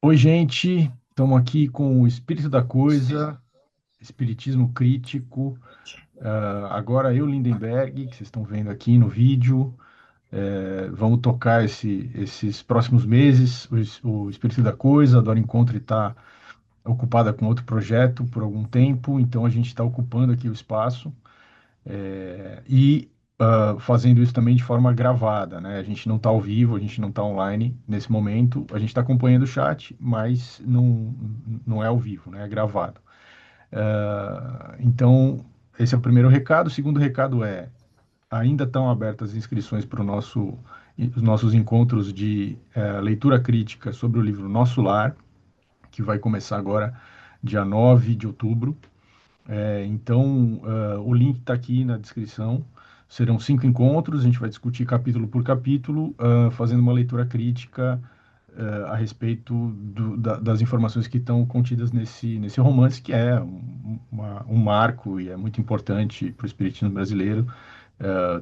Oi, gente. Estamos aqui com o Espírito da Coisa, Espiritismo Crítico. Agora eu, Lindenberg, que vocês estão vendo aqui no vídeo. Vamos tocar esses próximos meses. O Espírito da Coisa, a Dora Encontre está ocupada com outro projeto por algum tempo, então a gente está ocupando aqui o espaço. Fazendo isso também de forma gravada, né? A gente não está ao vivo, a gente não está online nesse momento, a gente está acompanhando o chat, mas não é ao vivo, né? É gravado. Então, esse é o primeiro recado. O segundo recado é: ainda estão abertas as inscrições para os nossos encontros de leitura crítica sobre o livro Nosso Lar, que vai começar agora, dia 9 de outubro. Então, o link está aqui na descrição. Serão 5 encontros, a gente vai discutir capítulo por capítulo, fazendo uma leitura crítica, a respeito das informações que estão contidas nesse romance, que é um marco e é muito importante para o espiritismo brasileiro.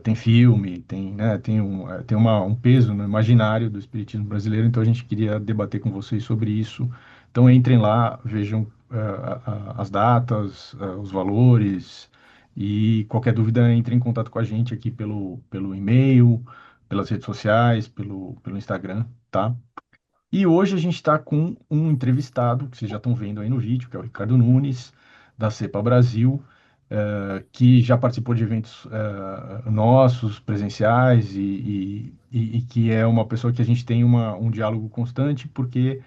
Tem filme, tem um peso no imaginário do espiritismo brasileiro, então a gente queria debater com vocês sobre isso. Então entrem lá, vejam as datas, os valores, e qualquer dúvida entre em contato com a gente aqui pelo e-mail, pelas redes sociais, pelo Instagram, tá? E hoje a gente está com um entrevistado, que vocês já estão vendo aí no vídeo, que é o Ricardo Nunes, da Cepa Brasil, que já participou de eventos nossos, presenciais, e que é uma pessoa que a gente tem um diálogo constante, porque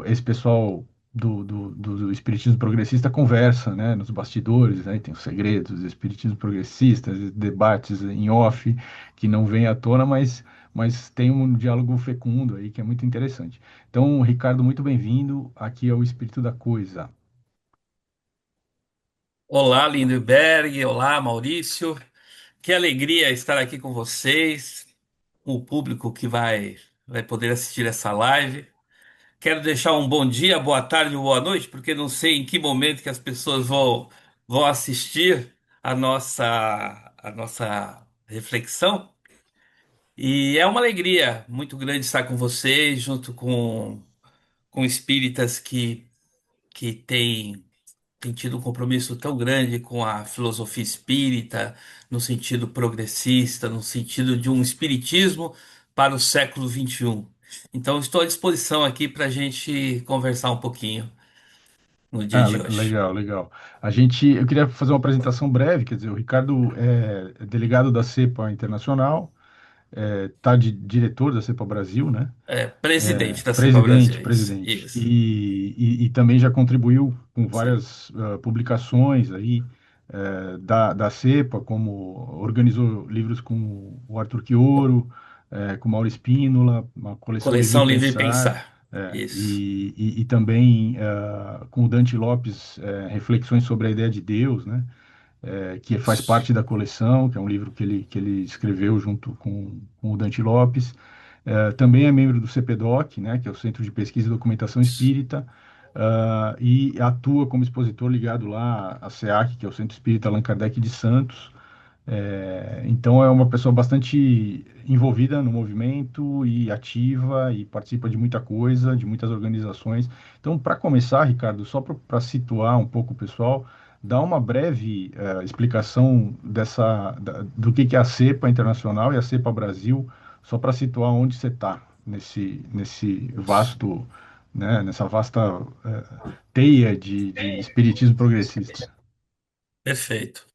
esse pessoal do espiritismo progressista conversa, né, nos bastidores, né, tem os segredos do espiritismo progressista, debates em off que não vêm à tona, mas tem um diálogo fecundo aí que é muito interessante. Então, Ricardo, muito bem-vindo. Aqui é o Espírito da Coisa. Olá, Lindenberg. Olá, Maurício. Que alegria estar aqui com vocês, com o público que vai poder assistir essa live. Quero deixar um bom dia, boa tarde ou boa noite, porque não sei em que momento que as pessoas vão assistir a nossa reflexão. E é uma alegria muito grande estar com vocês, junto com espíritas que tem tido um compromisso tão grande com a filosofia espírita, no sentido progressista, no sentido de um espiritismo para o século XXI. Então, estou à disposição aqui para a gente conversar um pouquinho no dia Ah, de hoje. legal, legal. Eu queria fazer uma apresentação breve, quer dizer, o Ricardo é delegado da CEPA Internacional, tá de diretor da CEPA Brasil, né? É, presidente da CEPA Brasil, Presidente, é isso. presidente. Isso. E também já contribuiu com Sim. várias publicações aí da CEPA, como organizou livros com o Arthur Quioro, com Mauro Espínola, uma coleção Viver e Coleção Livre e Pensar, Pensar. Isso. e também com o Dante Lopes, Reflexões sobre a Ideia de Deus, né? Que faz Isso. parte da coleção, que é um livro que ele escreveu junto com o Dante Lopes. Também é membro do CPDOC, né, que é o Centro de Pesquisa e Documentação Isso. Espírita, e atua como expositor ligado lá à SEAC, que é o Centro Espírita Allan Kardec de Santos. Então é uma pessoa bastante envolvida no movimento e ativa e participa de muita coisa, de muitas organizações. Então, para começar, Ricardo, só para situar um pouco o pessoal, dá uma breve explicação do que é a CEPA Internacional e a CEPA Brasil, só para situar onde você está nesse vasto, né, nessa vasta teia de espiritismo progressista. Perfeito.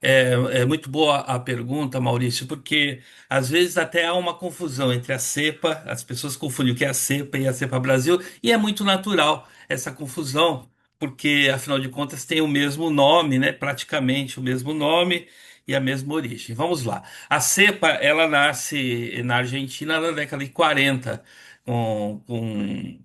É muito boa a pergunta, Maurício, porque às vezes até há uma confusão entre a cepa, as pessoas confundem o que é a cepa e a cepa Brasil, e é muito natural essa confusão, porque afinal de contas tem o mesmo nome, né? Praticamente o mesmo nome e a mesma origem. Vamos lá. A cepa, ela nasce na Argentina na década de 40, com, com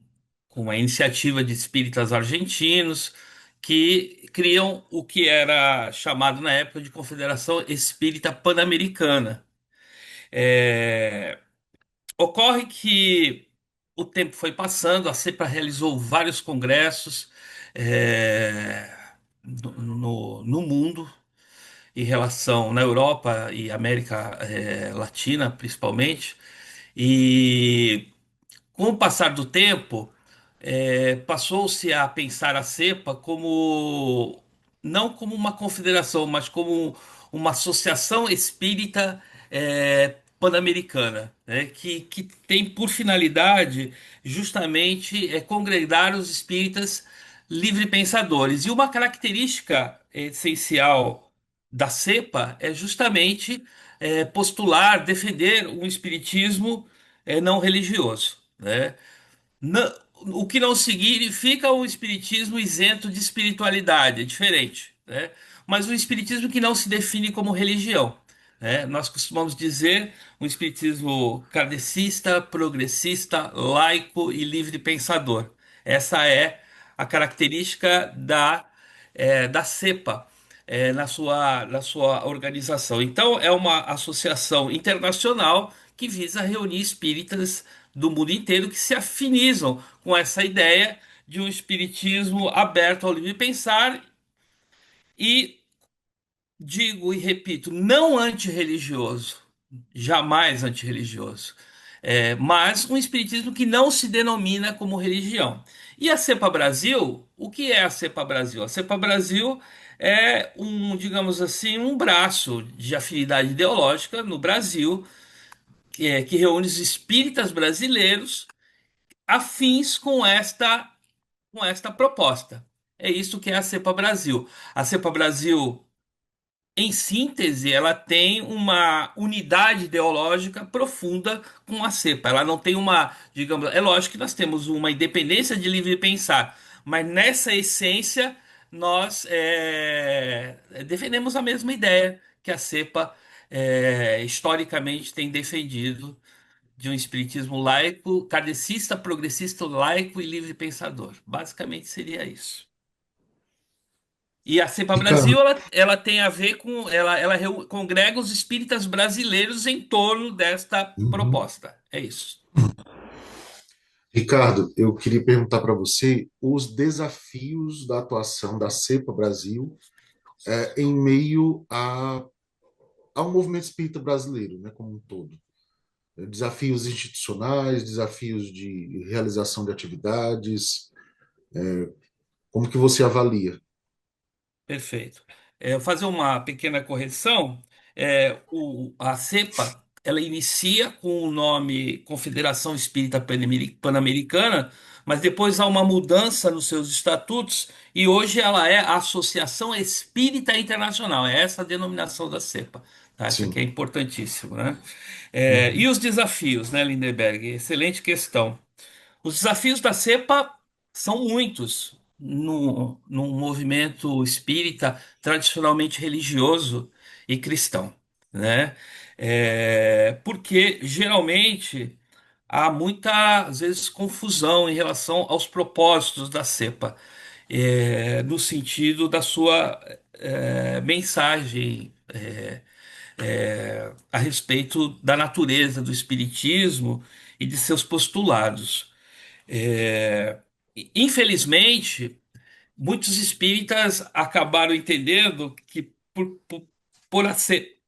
com a iniciativa de espíritas argentinos que criam o que era chamado na época de Confederação Espírita Pan-Americana. É, Ocorre que o tempo foi passando, a CEPA realizou vários congressos no mundo em relação na Europa e América Latina, principalmente, e Com o passar do tempo, passou-se a pensar a CEPA como não como uma confederação, mas como uma associação espírita pan-americana, né, que tem por finalidade justamente congregar os espíritas livre-pensadores. E uma característica essencial da CEPA é justamente postular, defender um espiritismo não religioso, né? Não- o que não significa o espiritismo isento de espiritualidade, é diferente, né? Mas um espiritismo que não se define como religião, né? Nós costumamos dizer um espiritismo kardecista, progressista, laico e livre pensador. Essa é a característica da CEPA. Na sua organização. Então, é uma associação internacional que visa reunir espíritas do mundo inteiro que se afinizam com essa ideia de um espiritismo aberto ao livre pensar e, digo e repito, não antirreligioso, jamais antirreligioso, mas um espiritismo que não se denomina como religião. E a Cepa Brasil, o que é a Cepa Brasil? A Cepa Brasil é um, digamos assim, um braço de afinidade ideológica no Brasil, que reúne os espíritas brasileiros afins com esta proposta. É isso que é a Cepa Brasil. A Cepa Brasil, em síntese, ela tem uma unidade ideológica profunda com a cepa. Ela não tem uma, digamos, é lógico que nós temos uma independência de livre pensar, mas nessa essência nós defendemos a mesma ideia que a cepa historicamente tem defendido de um espiritismo laico, kardecista, progressista, laico e livre pensador. Basicamente seria isso. E a Cepa Ricardo, Brasil, ela tem a ver com, ela congrega os espíritas brasileiros em torno desta uhum. proposta. É isso. Ricardo, eu queria perguntar para você os desafios da atuação da CEPA Brasil em meio ao movimento espírita brasileiro, né, como um todo. Desafios institucionais, desafios de realização de atividades, como que você avalia? Perfeito. Eu vou fazer uma pequena correção. A CEPA, ela inicia com o nome Confederação Espírita Pan-Americana, mas depois há uma mudança nos seus estatutos e hoje ela é a Associação Espírita Internacional. É essa a denominação da CEPA. Tá? Isso aqui é Sim. importantíssimo, né? E Uhum. os desafios, né, Lindeberg? Excelente questão. Os desafios da cepa são muitos num movimento espírita tradicionalmente religioso e cristão, né? Porque geralmente há muita, às vezes, confusão em relação aos propósitos da cepa, no sentido da sua mensagem. A respeito da natureza do espiritismo e de seus postulados. É, Infelizmente, muitos espíritas acabaram entendendo que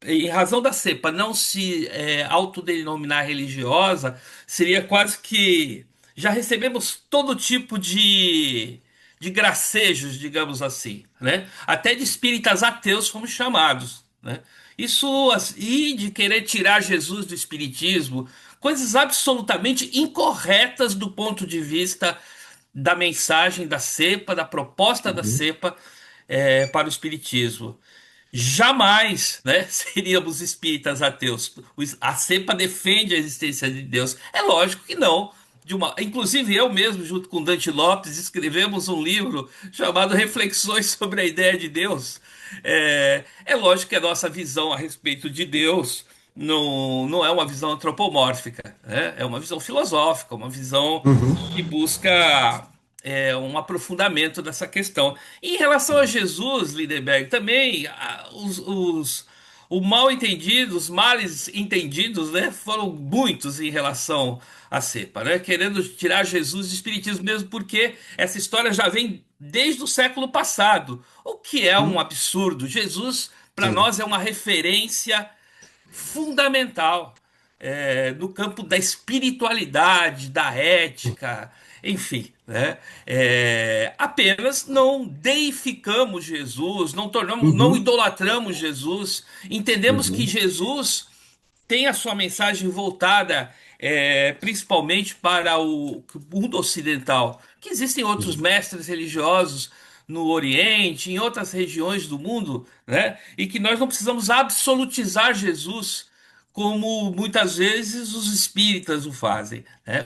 em razão da cepa não se autodenominar religiosa, seria quase que já recebemos todo tipo de gracejos, digamos assim, né? Até de espíritas ateus fomos chamados, né? E de querer tirar Jesus do espiritismo, coisas absolutamente incorretas do ponto de vista da mensagem da cepa, da proposta da Uhum. cepa para o espiritismo. Jamais, né, seríamos espíritas ateus. A cepa defende a existência de Deus. É lógico que não. Inclusive eu mesmo, junto com Dante Lopes, escrevemos um livro chamado Reflexões sobre a Ideia de Deus. É lógico que a nossa visão a respeito de Deus não é uma visão antropomórfica, né? É uma visão filosófica, uma visão que Uhum. busca um aprofundamento dessa questão. E em relação a Jesus, Lindenberg, também o mal entendido, os males entendidos, né, foram muitos em relação à cepa, né, querendo tirar Jesus do espiritismo mesmo, porque essa história já vem desde o século passado, o que é um Uhum. absurdo. Jesus, para Sim. nós, é uma referência fundamental. no campo da espiritualidade, da ética, enfim, né? Apenas não deificamos Jesus, não tornamos, não Uhum, idolatramos Jesus, entendemos que uhum, Jesus tem a sua mensagem voltada principalmente para o mundo ocidental, que existem outros uhum, mestres religiosos no Oriente, em outras regiões do mundo, né? E que nós não precisamos absolutizar Jesus, como muitas vezes os espíritas o fazem, né?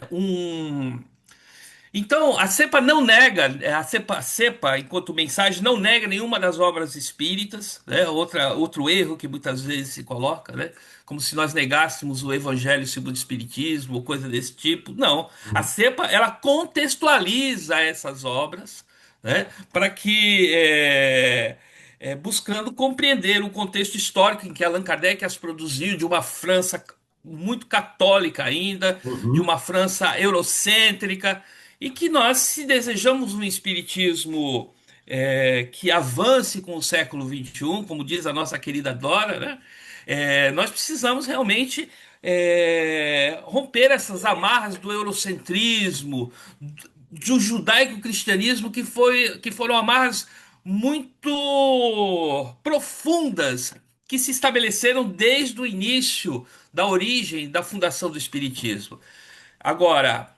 Então, a CEPA não nega, a CEPA, enquanto mensagem, não nega nenhuma das obras espíritas, né? Outro erro que muitas vezes se coloca, né? Como se nós negássemos o Evangelho segundo o Espiritismo ou coisa desse tipo. Não. A uhum, CEPA, ela contextualiza essas obras, né? Para que, buscando compreender o contexto histórico em que Allan Kardec as produziu, de uma França muito católica ainda, de uhum, uma França eurocêntrica, e que nós, se desejamos um espiritismo que avance com o século XXI, como diz a nossa querida Dora, né? Nós precisamos realmente romper essas amarras do eurocentrismo, do judaico-cristianismo, que foram amarras muito profundas, que se estabeleceram desde o início da origem da fundação do Espiritismo. Agora,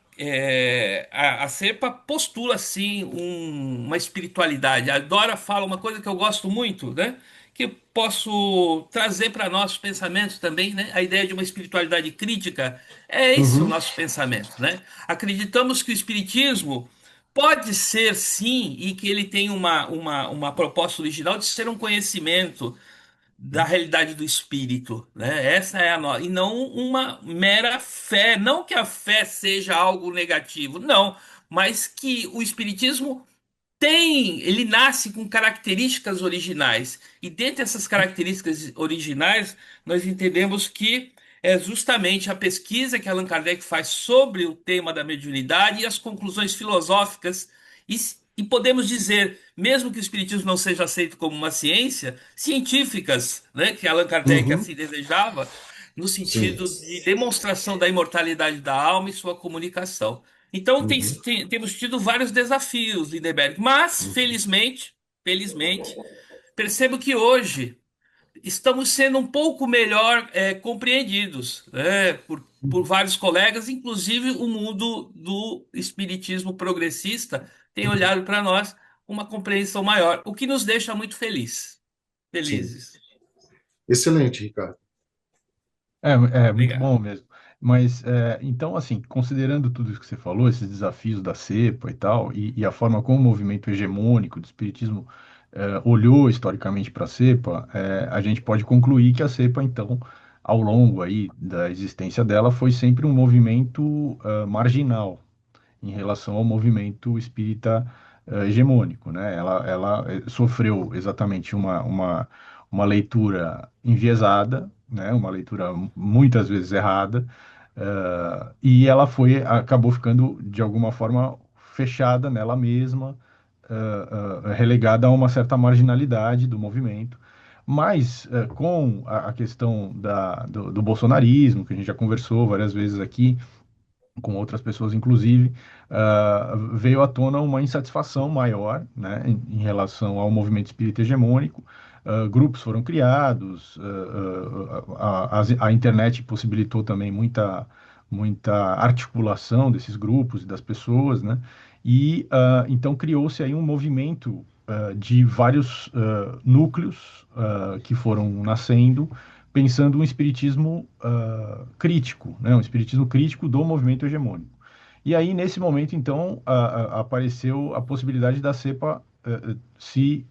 a CEPA postula sim uma espiritualidade. A Dora fala uma coisa que eu gosto muito, né? Que eu posso trazer para nossos pensamentos também, né? A ideia de uma espiritualidade crítica é esse o uhum, nosso pensamento, né? Acreditamos que o espiritismo pode ser sim, e que ele tem uma proposta original de ser um conhecimento da realidade do espírito, né? Essa é a nossa, e não uma mera fé. Não que a fé seja algo negativo, não, mas que o espiritismo ele nasce com características originais. E dentre essas características originais, nós entendemos que é justamente a pesquisa que Allan Kardec faz sobre o tema da mediunidade e as conclusões filosóficas, e, e podemos dizer, mesmo que o Espiritismo não seja aceito como uma ciência, científicas, né, que Allan Kardec uhum. assim desejava, no Sim. sentido de demonstração da imortalidade da alma e sua comunicação. Então, Uhum, temos tido vários desafios, Lindeberg, mas, uhum, felizmente, percebo que hoje estamos sendo um pouco melhor compreendidos, né, por uhum. vários colegas, inclusive o mundo do espiritismo progressista tem olhado para nós com uma compreensão maior, o que nos deixa muito Sim. felizes. Excelente, Ricardo. É muito Obrigado. bom mesmo. Mas, então, assim, considerando tudo isso que você falou, esses desafios da cepa e tal, e a forma como o movimento hegemônico do espiritismo olhou historicamente para a cepa, a gente pode concluir que a cepa, então, ao longo aí da existência dela, foi sempre um movimento marginal em relação ao movimento espírita hegemônico, né? Ela sofreu exatamente uma leitura enviesada, né? Uma leitura muitas vezes errada, e ela acabou ficando, de alguma forma, fechada nela mesma, relegada a uma certa marginalidade do movimento. Mas, com a questão do bolsonarismo, que a gente já conversou várias vezes aqui, com outras pessoas, inclusive, veio à tona uma insatisfação maior, né, em relação ao movimento espírita hegemônico. Grupos foram criados, a internet possibilitou também muita articulação desses grupos e das pessoas, né, e então criou-se aí um movimento de vários núcleos que foram nascendo pensando um espiritismo crítico, né? Um espiritismo crítico do movimento hegemônico. E aí, nesse momento, então, apareceu a possibilidade da CEPA se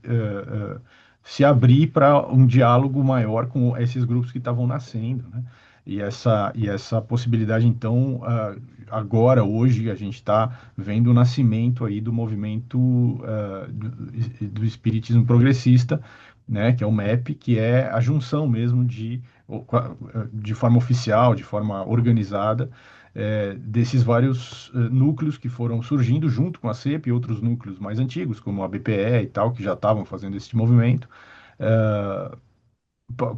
abrir para um diálogo maior com esses grupos que estavam nascendo, né? E essa possibilidade, então, agora, hoje, a gente está vendo o nascimento aí do movimento do espiritismo progressista, né, que é o MEP, que é a junção mesmo de forma oficial, de forma organizada, desses vários núcleos que foram surgindo junto com a CEP e outros núcleos mais antigos, como a BPE e tal, que já estavam fazendo esse movimento,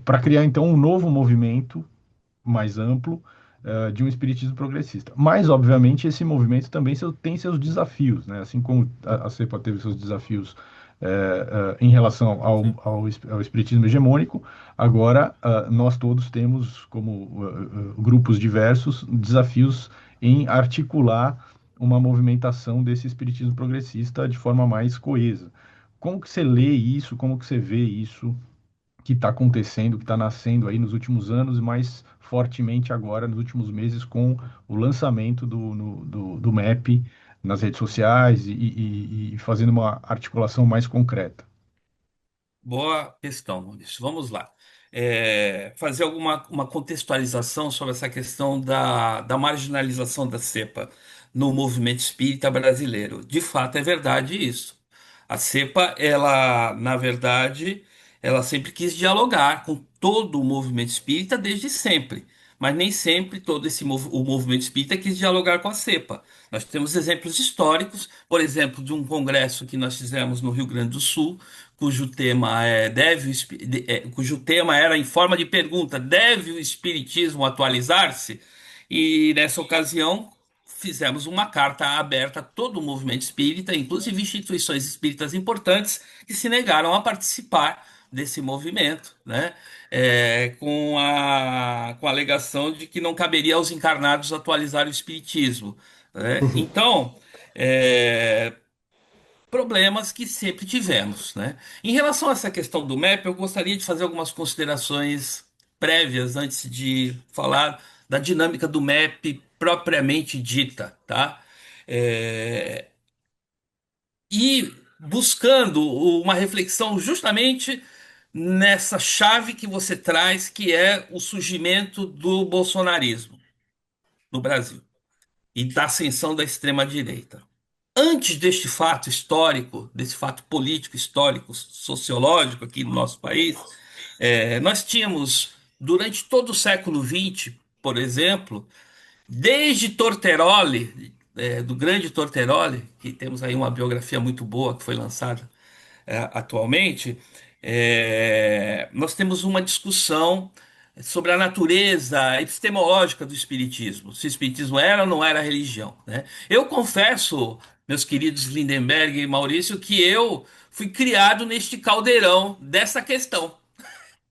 para criar então um novo movimento mais amplo de um espiritismo progressista. Mas, obviamente, esse movimento também tem seus desafios, né? Assim como a CEPA teve seus desafios em relação ao espiritismo hegemônico, agora nós todos temos, como grupos diversos, desafios em articular uma movimentação desse espiritismo progressista de forma mais coesa. Como que você lê isso? Como que você vê isso que está acontecendo, que está nascendo aí nos últimos anos e mais fortemente agora nos últimos meses com o lançamento do MAP nas redes sociais e fazendo uma articulação mais concreta? Boa questão, Maurício. Vamos lá. Fazer uma contextualização sobre essa questão da marginalização da cepa no movimento espírita brasileiro. De fato, é verdade isso. A cepa, ela, na verdade, ela sempre quis dialogar com todo o movimento espírita desde sempre. Mas nem sempre todo o movimento espírita quis dialogar com a cepa. Nós temos exemplos históricos, por exemplo, de um congresso que nós fizemos no Rio Grande do Sul, cujo tema era em forma de pergunta: deve o espiritismo atualizar-se? E nessa ocasião fizemos uma carta aberta a todo o movimento espírita, inclusive instituições espíritas importantes que se negaram a participar desse movimento, né? Com a alegação de que não caberia aos encarnados atualizar o espiritismo, né? Então, é, problemas que sempre tivemos, né? Em relação a essa questão do MEP, eu gostaria de fazer algumas considerações prévias antes de falar da dinâmica do MEP propriamente dita, tá? É, e buscando uma reflexão justamente nessa chave que você traz, que é o surgimento do bolsonarismo no Brasil e da ascensão da extrema-direita. Antes deste fato histórico, desse fato político, histórico, sociológico aqui no nosso país, nós tínhamos, durante todo o século XX, por exemplo, desde Torteroli, do grande Torteroli, que temos aí uma biografia muito boa que foi lançada atualmente, nós temos uma discussão sobre a natureza epistemológica do espiritismo, se o espiritismo era ou não era religião, né? Eu confesso, meus queridos Lindenberg e Maurício, que eu fui criado neste caldeirão dessa questão.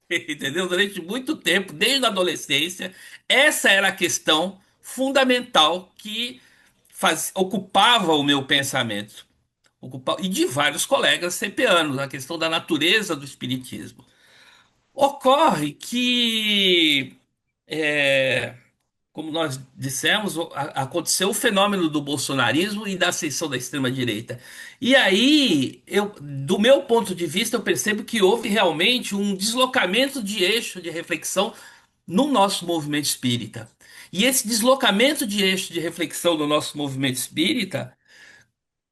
Entendeu? Durante muito tempo, desde a adolescência, essa era a questão fundamental que ocupava o meu pensamento. E de vários colegas CPanos, a questão da natureza do espiritismo. Ocorre que, é, como nós dissemos, aconteceu o fenômeno do bolsonarismo e da ascensão da extrema-direita. E aí, do meu ponto de vista, eu percebo que houve realmente um deslocamento de eixo de reflexão no nosso movimento espírita. E esse deslocamento de eixo de reflexão no nosso movimento espírita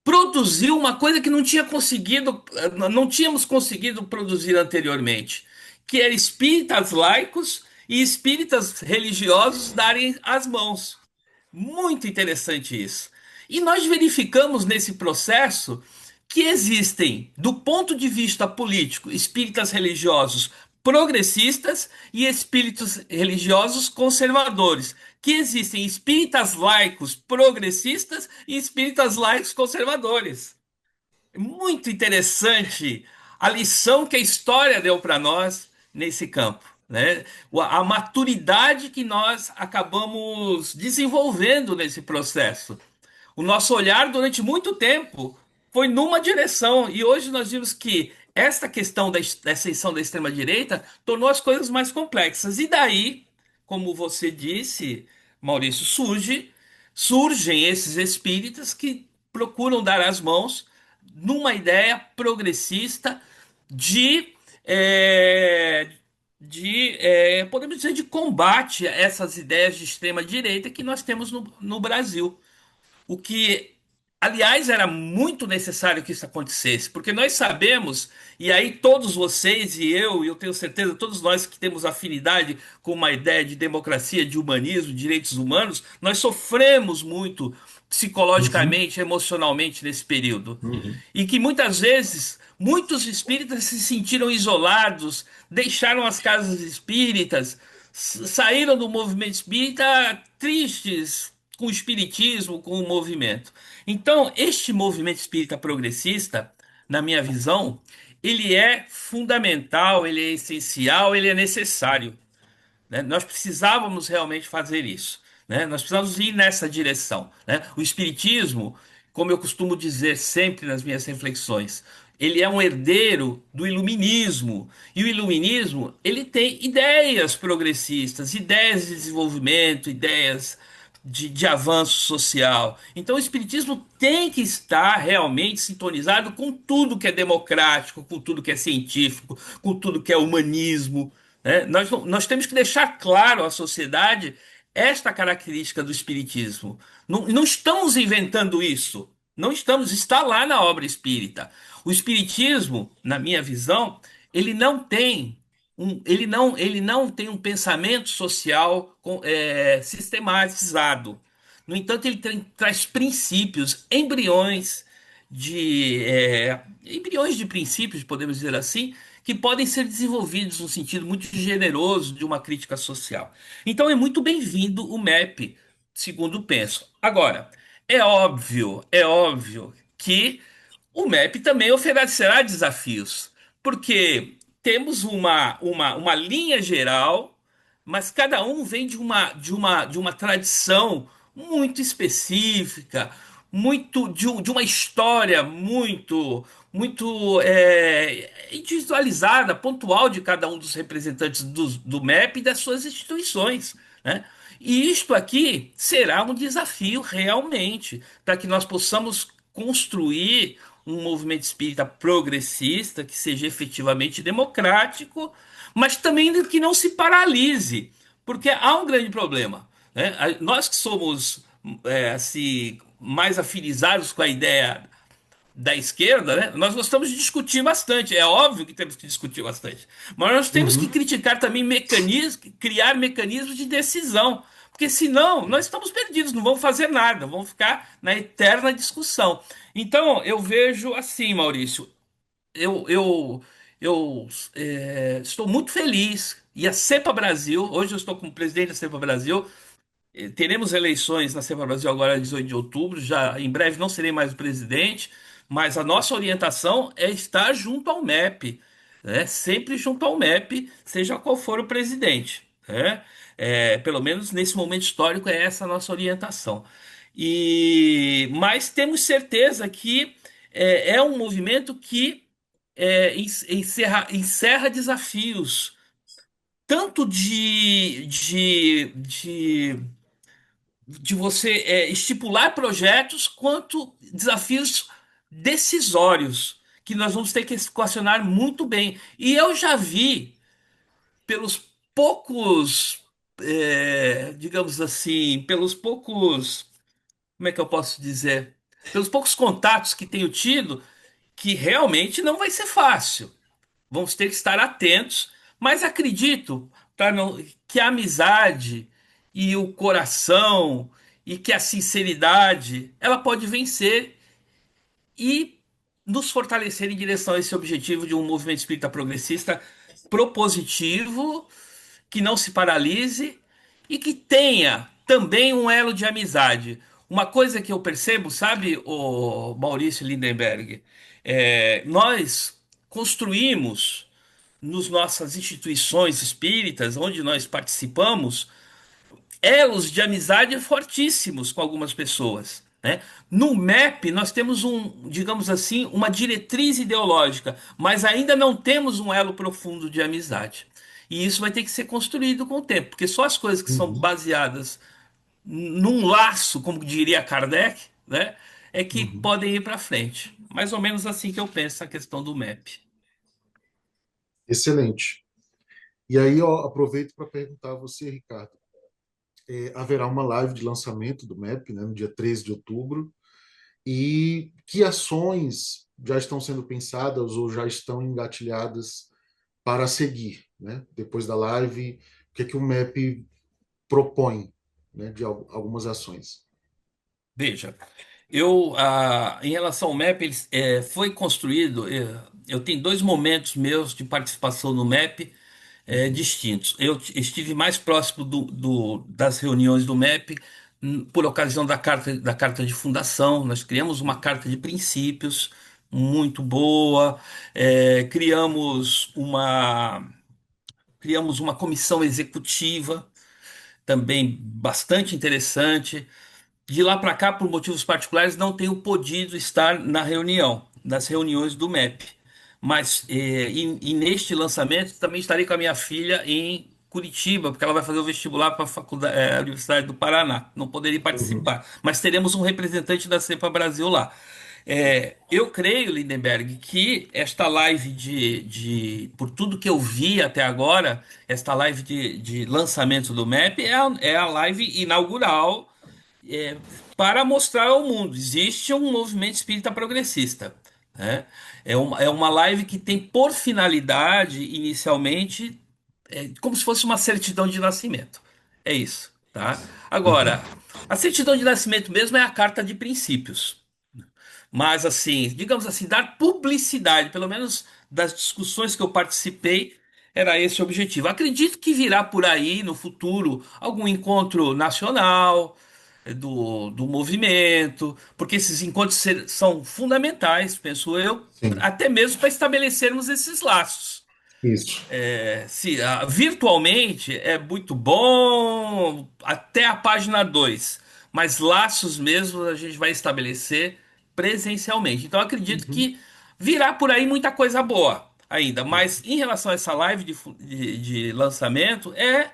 produziu uma coisa que não tínhamos conseguido produzir anteriormente, que era espíritas laicos e espíritas religiosos darem as mãos. Muito interessante isso. E nós verificamos nesse processo que existem, do ponto de vista político, espíritas religiosos progressistas e espíritos religiosos conservadores, que existem espíritas laicos progressistas e espíritas laicos conservadores. Muito interessante a lição que a história deu para nós nesse campo, né? A maturidade que nós acabamos desenvolvendo nesse processo. O nosso olhar durante muito tempo foi numa direção, e hoje nós vimos que esta questão da ascensão da extrema-direita tornou as coisas mais complexas. E daí, como você disse, Maurício, surgem esses espíritas que procuram dar as mãos numa ideia progressista de, é, podemos dizer, de combate a essas ideias de extrema-direita que nós temos no Brasil. O que, aliás, era muito necessário que isso acontecesse, porque nós sabemos, e aí todos vocês e eu tenho certeza, todos nós que temos afinidade com uma ideia de democracia, de humanismo, de direitos humanos, nós sofremos muito Uhum, psicologicamente, emocionalmente nesse período. uhum. E que muitas vezes muitos espíritas se sentiram isolados, deixaram as casas espíritas, saíram do movimento espírita tristes com o espiritismo, com o movimento. Então, este movimento espírita progressista, na minha visão, ele é fundamental, ele é essencial, ele é necessário, né? Nós precisávamos realmente fazer isso, né? Nós precisávamos ir nessa direção, né? O Espiritismo, como eu costumo dizer sempre nas minhas reflexões, ele é um herdeiro do Iluminismo. E o Iluminismo, ele tem ideias progressistas, ideias de desenvolvimento, ideias de avanço social. Então, o Espiritismo tem que estar realmente sintonizado com tudo que é democrático, com tudo que é científico, com tudo que é humanismo, né? Nós temos que deixar claro à sociedade esta característica do Espiritismo. Não estamos inventando isso. Não estamos, está lá na obra espírita. O Espiritismo, na minha visão, ele não tem ele não tem um pensamento social sistematizado. No entanto, traz princípios, embriões de princípios, podemos dizer assim, que podem ser desenvolvidos no sentido muito generoso de uma crítica social. Então é muito bem-vindo o MEP, segundo penso. Agora, é óbvio que o MEP também oferecerá desafios, porque temos uma linha geral, mas cada um vem de uma tradição muito específica, de uma história individualizada, pontual de cada um dos representantes do MEP e das suas instituições, né? E isto aqui será um desafio realmente para que nós possamos construir um movimento espírita progressista que seja efetivamente democrático, mas também que não se paralise, porque há um grande problema, né? Nós que somos assim, mais afinizados com a ideia da esquerda, né? Nós gostamos de discutir bastante. É óbvio que temos que discutir bastante. Mas nós temos que Uhum. criticar também mecanismos, criar mecanismos de decisão. Porque senão nós estamos perdidos, não vamos fazer nada, vamos ficar na eterna discussão. Então eu vejo assim, Maurício, eu, eu, estou muito feliz. E a Cepa Brasil, hoje eu estou como presidente da Cepa Brasil, teremos eleições na Semana Brasil agora, 18 de outubro. Já em breve não serei mais o presidente, mas a nossa orientação é estar junto ao MEP, né? Sempre junto ao MEP, seja qual for o presidente, né? Pelo menos nesse momento histórico é essa a nossa orientação. Mas temos certeza que é um movimento que encerra desafios, tanto de você estipular projetos quanto desafios decisórios que nós vamos ter que equacionar muito bem. E eu já vi pelos poucos, digamos assim, pelos poucos, como é que eu posso dizer? Pelos poucos contatos que tenho tido, que realmente não vai ser fácil. Vamos ter que estar atentos, mas acredito que a amizade e o coração e que a sinceridade ela pode vencer e nos fortalecer em direção a esse objetivo de um movimento espírita progressista propositivo, que não se paralise e que tenha também um elo de amizade. Uma coisa que eu percebo, sabe, o Maurício Lindenberg, nós construímos nas nossas instituições espíritas, onde nós participamos, elos de amizade fortíssimos com algumas pessoas, né? No MEP, nós temos digamos assim, uma diretriz ideológica, mas ainda não temos um elo profundo de amizade. E isso vai ter que ser construído com o tempo, porque só as coisas que são Uhum. baseadas num laço, como diria Kardec, né, é que Uhum. podem ir para frente. Mais ou menos assim que eu penso a questão do MEP. Excelente. E aí, ó, aproveito para perguntar a você, Ricardo. Haverá uma live de lançamento do MEP, né, no dia 13 de outubro. E que ações já estão sendo pensadas ou já estão engatilhadas para seguir, né? Depois da live, o que é que o MEP propõe, né, de algumas ações? Veja, em relação ao MEP, foi construído. Eu tenho dois momentos meus de participação no MEP. distintos. Eu estive mais próximo das reuniões do MEP por ocasião da carta de fundação. Nós criamos uma carta de princípios muito boa, criamos uma comissão executiva também bastante interessante. De lá para cá, por motivos particulares, não tenho podido estar nas reuniões do MEP. Mas, e neste lançamento, também estarei com a minha filha em Curitiba, porque ela vai fazer o vestibular para a Universidade do Paraná. Não poderia Uhum. participar, mas teremos um representante da CEPA Brasil lá. Eu creio, Lindenberg, que esta live por tudo que eu vi até agora, esta live de lançamento do MEP é a live inaugural é, para mostrar ao mundo, existe um movimento espírita progressista, né? É uma live que tem por finalidade, inicialmente, como se fosse uma certidão de nascimento. É isso, tá? Uhum. Agora, a certidão de nascimento mesmo é a carta de princípios. Mas, assim, digamos assim, dar publicidade, pelo menos das discussões que eu participei, era esse o objetivo. Acredito que virá por aí, no futuro, algum encontro nacional do movimento, porque esses encontros são fundamentais, penso eu, Sim, até mesmo para estabelecermos esses laços. isso. Virtualmente é muito bom até a página 2, mas laços mesmo a gente vai estabelecer presencialmente. Então eu acredito Uhum. que virá por aí muita coisa boa ainda, mas Uhum. em relação a essa live de lançamento, é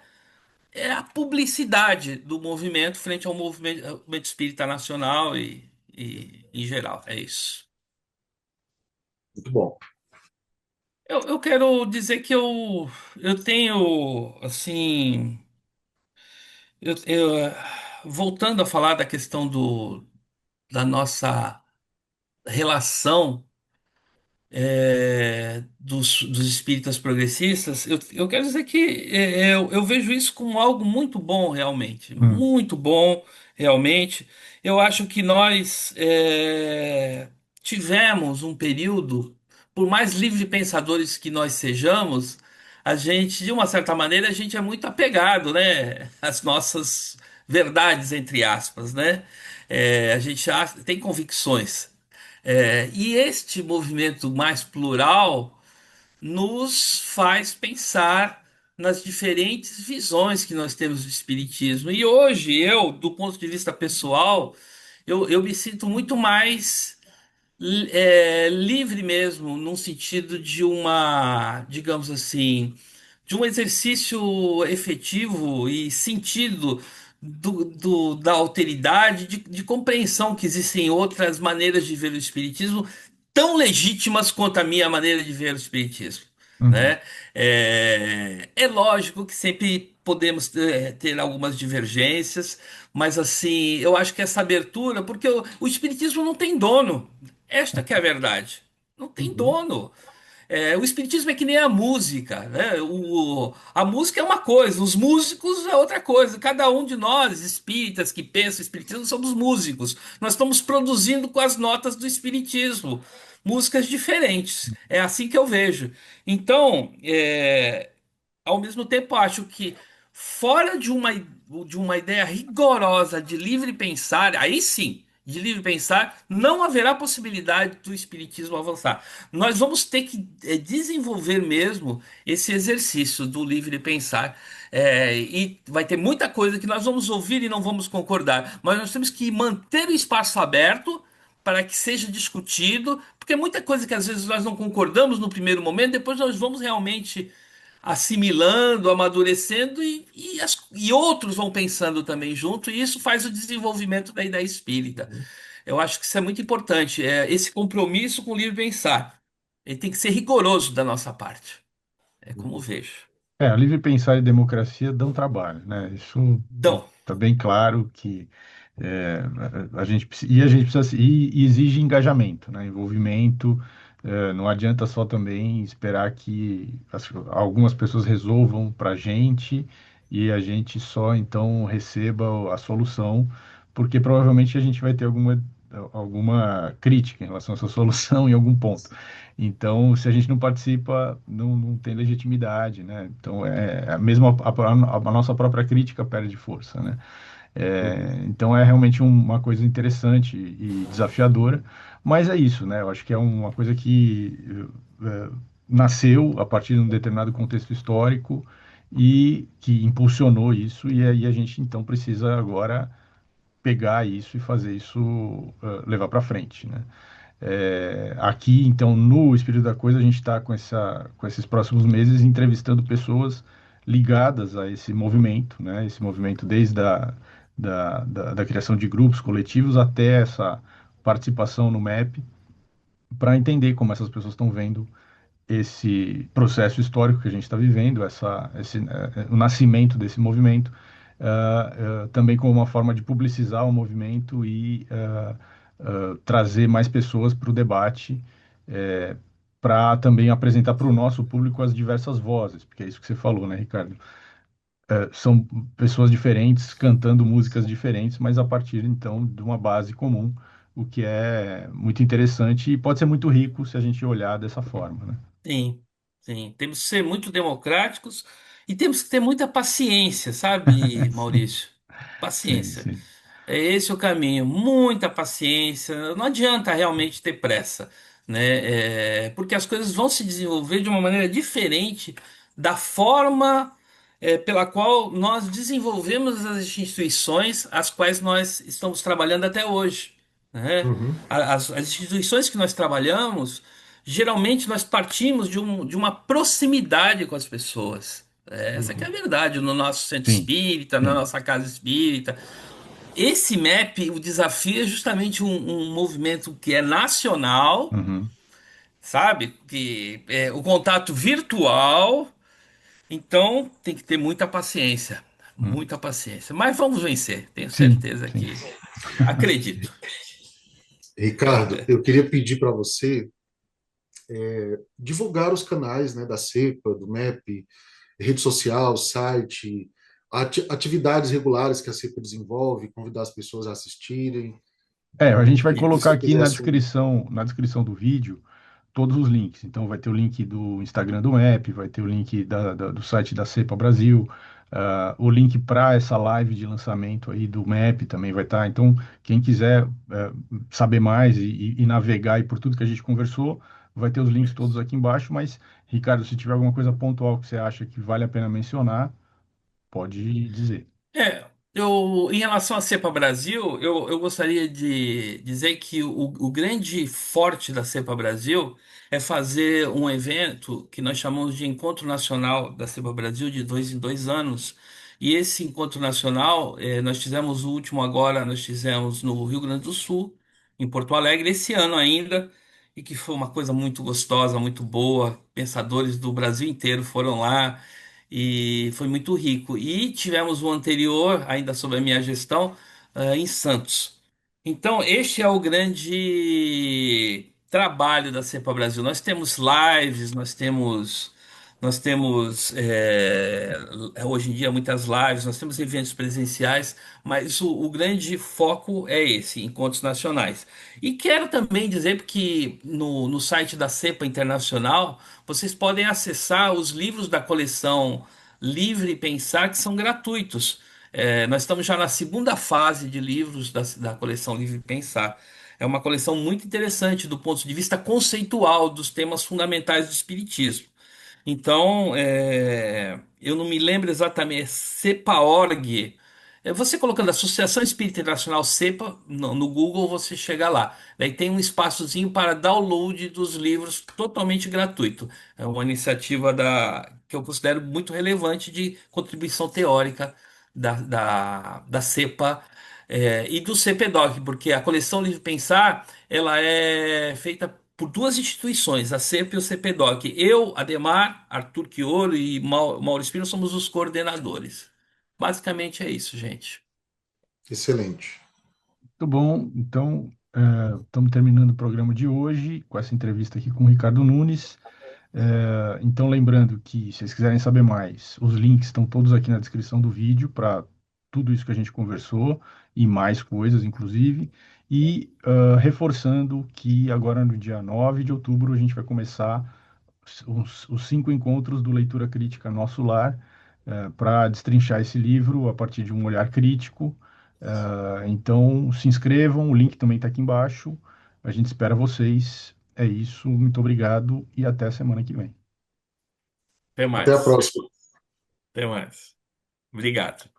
a publicidade do movimento frente ao movimento espírita nacional e em geral. É isso. Muito bom. Eu quero dizer que eu tenho, assim. Voltando a falar da questão da nossa relação dos espíritas progressistas, eu quero dizer que eu vejo isso como algo muito bom, realmente. Hum. Muito bom, realmente. Eu acho que nós tivemos um período, por mais livre pensadores que nós sejamos, a gente, de uma certa maneira, a gente é muito apegado, né, às nossas verdades, entre aspas, né? A gente tem convicções. E este movimento mais plural nos faz pensar nas diferentes visões que nós temos do Espiritismo. E hoje, do ponto de vista pessoal, eu me sinto muito mais livre mesmo, num sentido de digamos assim, de um exercício efetivo e sentido da alteridade, de compreensão que existem outras maneiras de ver o Espiritismo tão legítimas quanto a minha maneira de ver o Espiritismo, Uhum. né? É lógico que sempre podemos ter algumas divergências, mas assim, eu acho que essa abertura, porque o Espiritismo não tem dono, esta que é a verdade. Não tem Uhum. dono. O espiritismo é que nem a música, né? A música é uma coisa, os músicos é outra coisa. Cada um de nós, espíritas que pensam espiritismo, somos músicos. Nós estamos produzindo com as notas do espiritismo, músicas diferentes. É assim que eu vejo. Então, ao mesmo tempo, acho que fora de uma ideia rigorosa de livre pensar, aí sim, de livre pensar, não haverá possibilidade do espiritismo avançar. Nós vamos ter que desenvolver mesmo esse exercício do livre pensar. E vai ter muita coisa que nós vamos ouvir e não vamos concordar, mas nós temos que manter o espaço aberto para que seja discutido, porque muita coisa que às vezes nós não concordamos no primeiro momento, depois nós vamos realmente assimilando, amadurecendo e outros vão pensando também junto, e isso faz o desenvolvimento da ideia espírita. Eu acho que isso é muito importante, esse compromisso com o livre pensar. Ele tem que ser rigoroso da nossa parte. É como vejo. A livre pensar e democracia dão trabalho, né? Isso Então, está bem claro que é, a gente precisa e exige engajamento, né? Envolvimento. Não adianta só também esperar que algumas pessoas resolvam para a gente e a gente só então receba a solução, porque provavelmente a gente vai ter alguma crítica em relação à sua solução em algum ponto. Então, se a gente não participa, não tem legitimidade, né? Então, mesmo a nossa própria crítica perde força, né? Uhum. Então, é realmente uma coisa interessante e desafiadora, mas é isso, né? Eu acho que é uma coisa que eh, nasceu a partir de um determinado contexto histórico e que impulsionou isso, e aí a gente então precisa agora pegar isso e fazer isso levar para frente, né? Aqui, então, no Espírito da Coisa, a gente está com esses próximos meses entrevistando pessoas ligadas a esse movimento, né? Esse movimento desde da criação de grupos coletivos até essa participação no MEP, para entender como essas pessoas estão vendo esse processo histórico que a gente está vivendo, o nascimento desse movimento, também como uma forma de publicizar o movimento e trazer mais pessoas para o debate, para também apresentar para o nosso público as diversas vozes, porque é isso que você falou, né, Ricardo? São pessoas diferentes cantando músicas diferentes, mas a partir então de uma base comum, o que é muito interessante e pode ser muito rico se a gente olhar dessa forma, né? Sim, sim. Temos que ser muito democráticos e temos que ter muita paciência, sabe, Sim, Maurício? sim, Paciência. sim. É esse o caminho. Muita paciência. Não adianta realmente ter pressa, né? Porque as coisas vão se desenvolver de uma maneira diferente da forma, pela qual nós desenvolvemos as instituições as quais nós estamos trabalhando até hoje, né? Uhum. As instituições que nós trabalhamos, geralmente nós partimos de uma proximidade com as pessoas. Essa que é a Uhum. verdade, no nosso centro Sim, espírita, na sim. nossa casa espírita. Esse MAP, o desafio é justamente um movimento que é nacional, Uhum, sabe? Que é o contato virtual, então tem que ter muita paciência, uhum. muita paciência. Mas vamos vencer, tenho Sim, certeza sim. que acredito. Ricardo, eu queria pedir para você divulgar os canais, né, da CEPA, do MEP, rede social, site, atividades regulares que a CEPA desenvolve, convidar as pessoas a assistirem. A gente vai E se colocar você aqui quiser assumir. na descrição do vídeo todos os links. Então vai ter o link do Instagram do App, vai ter o link do site da Cepa Brasil, o link para essa live de lançamento aí do MAP também vai estar. Então, quem quiser saber mais e navegar aí por tudo que a gente conversou, vai ter os links todos aqui embaixo. Mas, Ricardo, se tiver alguma coisa pontual que você acha que vale a pena mencionar, pode dizer. Em relação à Cepa Brasil, eu gostaria de dizer que o grande forte da Cepa Brasil é fazer um evento que nós chamamos de Encontro Nacional da Cepa Brasil, de 2 em 2 anos. E esse encontro nacional, nós fizemos o último agora, nós fizemos no Rio Grande do Sul, em Porto Alegre, esse ano ainda, e que foi uma coisa muito gostosa, muito boa. Pensadores do Brasil inteiro foram lá e foi muito rico. E tivemos o anterior, ainda sob a minha gestão, em Santos. Então, este é o grande trabalho da Cepa Brasil. Nós temos lives, nós temos hoje em dia muitas lives, nós temos eventos presenciais, mas o grande foco é esse, encontros nacionais. E quero também dizer que no site da Cepa Internacional vocês podem acessar os livros da coleção Livre Pensar, que são gratuitos. Nós estamos já na segunda fase de livros da coleção Livre Pensar. É uma coleção muito interessante do ponto de vista conceitual dos temas fundamentais do Espiritismo. Então, eu não me lembro exatamente, é CEPA.org. Você colocando Associação Espírita Internacional CEPA no Google, você chega lá. Daí tem um espaçozinho para download dos livros totalmente gratuito. É uma iniciativa que eu considero muito relevante de contribuição teórica da CEPA, e do CPDOC, porque a coleção Livre Pensar ela é feita por duas instituições, a CEP e o CPDOC. Eu, Ademar, Arthur Quioro e Maurício Pino somos os coordenadores. Basicamente é isso, gente. Excelente. Muito bom. Então, estamos terminando o programa de hoje com essa entrevista aqui com o Ricardo Nunes. Então, lembrando que, se vocês quiserem saber mais, os links estão todos aqui na descrição do vídeo para tudo isso que a gente conversou e mais coisas, inclusive, e reforçando que agora no dia 9 de outubro a gente vai começar os 5 encontros do Leitura Crítica Nosso Lar, para destrinchar esse livro a partir de um olhar crítico. Então, se inscrevam, o link também está aqui embaixo. A gente espera vocês. É isso, muito obrigado e até a semana que vem. Até Até a mais. próxima. Até mais. Obrigado.